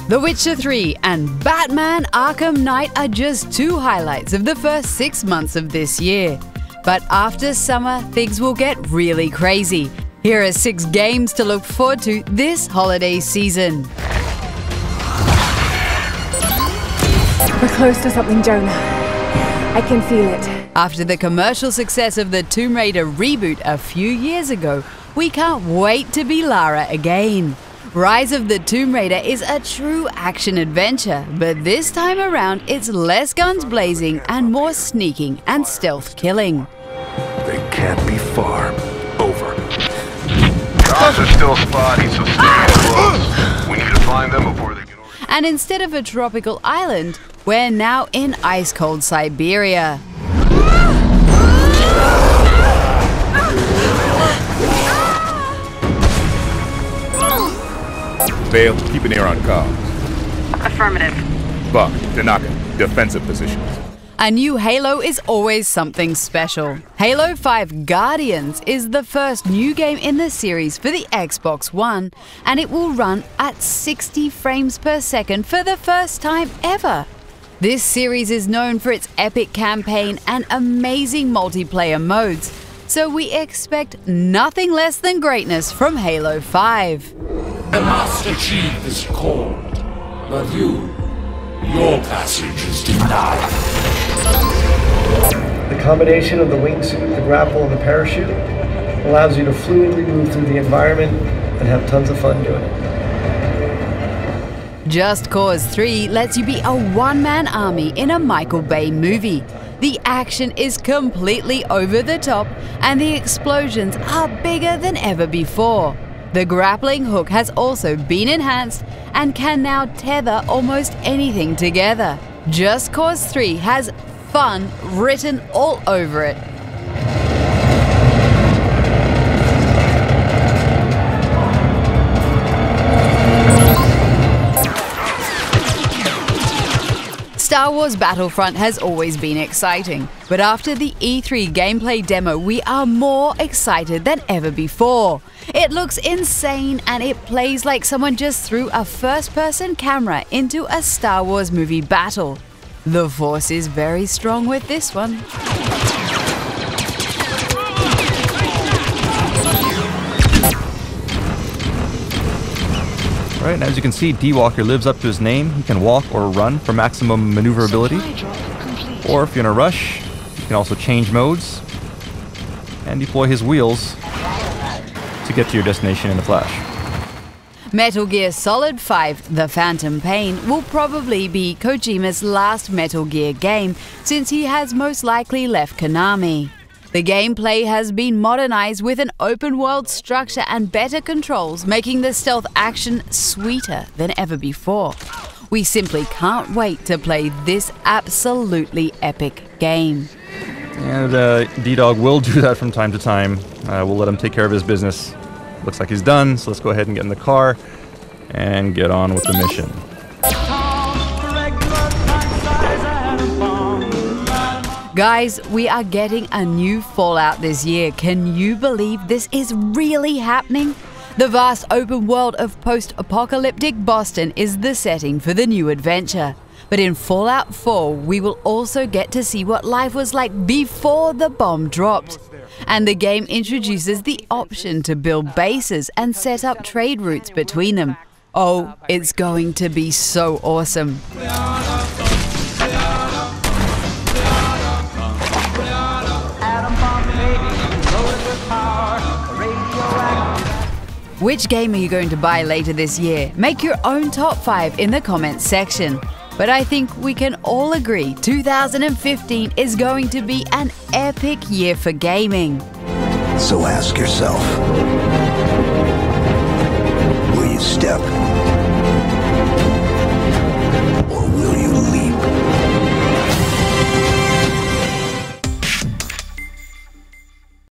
The Witcher 3 and Batman Arkham Knight are just two highlights of the first 6 months of this year. But after summer, things will get really crazy. Here are 6 games to look forward to this holiday season. We're close to something, Jonah. I can feel it. After the commercial success of the Tomb Raider reboot a few years ago, we can't wait to be Lara again. Rise of the Tomb Raider is a true action-adventure, but this time around it's less guns blazing and more sneaking and stealth killing. They can't be far. Over. Cops are still spotty, so stay close. We need to find them before they get over. And instead of a tropical island, we're now in ice-cold Siberia. Vale, keep an ear on comms. Affirmative. Buck, Tanaka, defensive positions. A new Halo is always something special. Halo 5 Guardians is the first new game in the series for the Xbox One, and it will run at 60 frames per second for the first time ever. This series is known for its epic campaign and amazing multiplayer modes, so we expect nothing less than greatness from Halo 5. The Master Chief is called, but your passage is denied. The combination of the wingsuit, the grapple, and the parachute allows you to fluidly move through the environment and have tons of fun doing it. Just Cause 3 lets you be a one-man army in a Michael Bay movie. The action is completely over the top, and the explosions are bigger than ever before. The grappling hook has also been enhanced and can now tether almost anything together. Just Cause 3 has fun written all over it. Star Wars Battlefront has always been exciting, but after the E3 gameplay demo, we are more excited than ever before. It looks insane and it plays like someone just threw a first-person camera into a Star Wars movie battle. The Force is very strong with this one. Right, and as you can see, D-Walker lives up to his name. He can walk or run for maximum maneuverability. Or if you're in a rush, you can also change modes and deploy his wheels to get to your destination in a flash. Metal Gear Solid 5: The Phantom Pain will probably be Kojima's last Metal Gear game, since he has most likely left Konami. The gameplay has been modernized with an open-world structure and better controls, making the stealth action sweeter than ever before. We simply can't wait to play this absolutely epic game. And D-Dog will do that from time to time. We'll let him take care of his business. Looks like he's done, so let's go ahead and get in the car and get on with the mission. Guys, we are getting a new Fallout this year. Can you believe this is really happening? The vast open world of post-apocalyptic Boston is the setting for the new adventure. But in Fallout 4, we will also get to see what life was like before the bomb dropped. And the game introduces the option to build bases and set up trade routes between them. Oh, it's going to be so awesome. Which game are you going to buy later this year? Make your own top 5 in the comments section. But I think we can all agree 2015 is going to be an epic year for gaming. So ask yourself, will you step